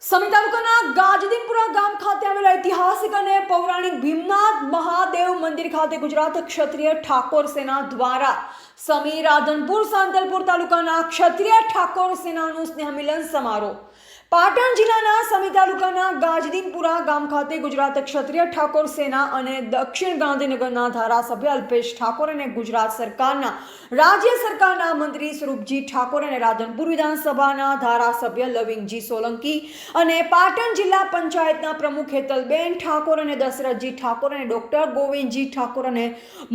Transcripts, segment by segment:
સમી તાલુકાના ગાજદીનપુરા ગામ ખાતે આવેલ ઐતિહાસિક અને પૌરાણિક ભીમનાથ મહાદેવ મંદિર ખાતે ગુજરાત ક્ષત્રિય ઠાકોર સેના દ્વારા સમી રાધનપુર સાંતલપુર તાલુકાના ક્ષત્રિય ઠાકોર સેનાનું સ્નેહ મિલન સમારોહ પાટણ જિલ્લાના સમી તાલુકાના ગાજદીનપુરા ગામ ખાતે ગુજરાત ક્ષત્રિય ઠાકોર સેના અને દક્ષિણ ગાંધીનગરના ધારાસભ્ય અલ્પેશ ઠાકોર અને ગુજરાત સરકારના રાજ્ય સરકારના મંત્રી સ્વરૂપજી ઠાકોર અને રાધનપુર વિધાનસભાના ધારાસભ્ય લવિંગજી સોલંકી અને પાટણ જિલ્લા પંચાયતના પ્રમુખ હેતલબેન ઠાકોર અને દશરથજી ઠાકોર અને ડોક્ટર ગોવિંદજી ઠાકોર અને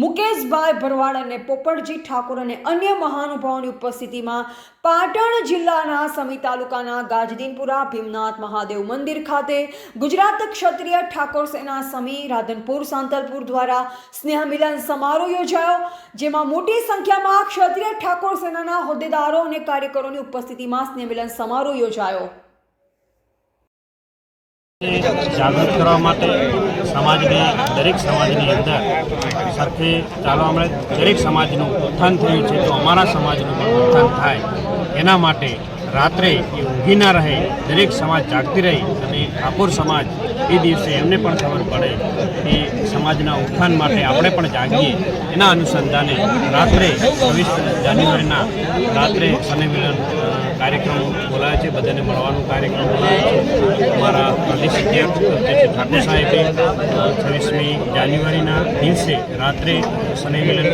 મુકેશભાઈ ભરવાડ અને પોપટજી ઠાકોર અને અન્ય મહાનુભાવોની ઉપસ્થિતિમાં પાટણ જિલ્લાના સમી તાલુકાના ગાજદીનપુર ભીમનાથ મહાદેવ મંદિર ખાતે ગુજરાત ક્ષત્રિય ઠાકોર સેના સમી રાધનપુર સાંતલપુર દ્વારા સ્નેહ મિલન સમારોહ યોજાયો, જેમાં મોટી સંખ્યામાં ક્ષત્રિય ઠાકોર સેનાના હોદ્દેદારો અને કાર્યકરોની ઉપસ્થિતિમાં સ્નેહ મિલન સમારોહ યોજાયો। જાગૃત કરવા માટે સમાજની દરેક સમાજની અંદર સરખે ચાલવા મળે, દરેક સમાજનું ઉત્થાન થયું છે તો અમારા સમાજનું પણ ઉત્થાન થાય એના માટે રાત્રે એ ઊંઘી ના રહે, દરેક સમાજ જાગતી રહી અને ઠાકોર સમાજ એ દિવસે એમને પણ ખબર પડે કે સમાજના ઉત્થાન માટે આપણે પણ જાગીએ। એના અનુસંધાને રાત્રે 26 જાન્યુઆરીના રાત્રે સ્નેહ મિલન કાર્યક્રમ બોલાવે છે, બધાને મળવાનો કાર્યક્રમ બોલાવે છે। અમારા પ્રદેશ અધ્યક્ષ ઠાકોર સાહેબે 26મી જાન્યુઆરીના દિવસે રાત્રે સ્નેહ મિલન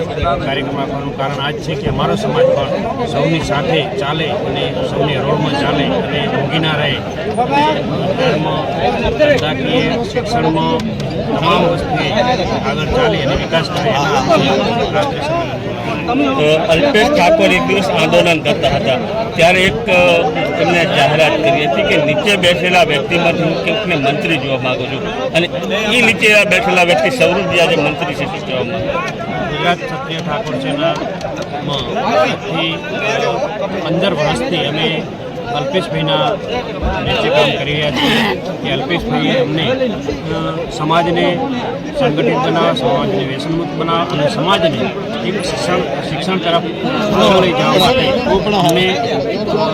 કાર્યક્રમ રાખવાનું કારણ આ જ છે કે અમારો સમાજ પણ સૌની સાથે ચાલે અને સૌની રોડમાં ચાલે અને ઊંઘી ના રહે, ધર્મ ધંધાકીય શિક્ષણમાં તમામ વસ્તુએ આગળ ચાલે અને વિકાસ કરે એના રાત્રે સંમેલન। અલ્પેશ ઠાકોર એક દિવસ આંદોલન કરતા હતા ત્યારે એક એમને જાહેરાત કરી હતી કે નીચે બેઠેલા વ્યક્તિમાંથી હું કેમને મંત્રી જોવા માગું છું, અને એ નીચે બેઠેલા વ્યક્તિ સૌરભજી આજે મંત્રી છે શું કહેવા માંગુ? ગુજરાત ક્ષત્રિય ઠાકોર સેનામાં 15 વર્ષથી અમે અલ્પેશભાઈના નીચે કામ કરી રહ્યા છીએ કે અલ્પેશભાઈએ અમને સમાજને સંગઠિત બનાવવા, સમાજને વ્યસનમુક્ત બનાવવા અને સમાજને એક શિક્ષણ તરફ લઈ જવા માટે અમને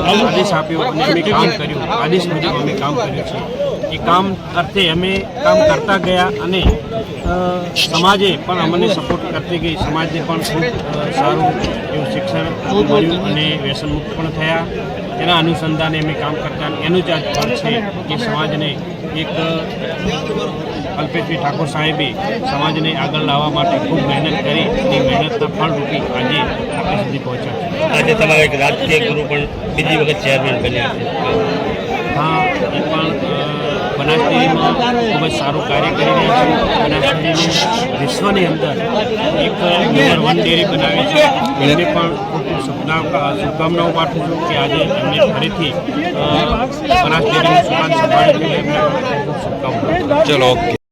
આદેશ આપ્યો અને અમે કામ કર્યું, આદેશ મુજબ અમે કામ કર્યું છે। એ કામ અર્થે અમે કામ કરતા ગયા અને સમાજે પણ અમને સપોર્ટ કરતી ગઈ, સમાજને પણ ખૂબ સારું એવું શિક્ષણ મળ્યું અને વ્યસનમુક્ત પણ થયા। એના અનુસંધાને અમે કામ કરતા એનું જ આ ફળ છે કે સમાજને એક અલ્પેશભાઈ ઠાકોર સાહેબે સમાજને આગળ લાવવા માટે ખૂબ મહેનત કરી અને મહેનતના ફળરૂપી આજે આપણે સુધી પહોંચ્યા છે। આજે તમારા એક રાજકીય ગુરુ પણ બીજી વખત ચેરમેન બન્યા છે। હા, એ પણ બનાસ ડેરીમાં ખૂબ જ સારું કાર્ય કરી રહ્યા છે। બનાસ ડેરીને વિશ્વની અંદર એક નંબર 1 ડેરી બનાવી છે, એમને પણ ખૂબ શુભકામનાઓ પાઠવું છું કે આજે એમને ફરીથી બનાસ ડેરીનું સુકાન સંભાળ્યું છે, એમને ખૂબ શુભકામનાઓ। ચલો, ઓકે।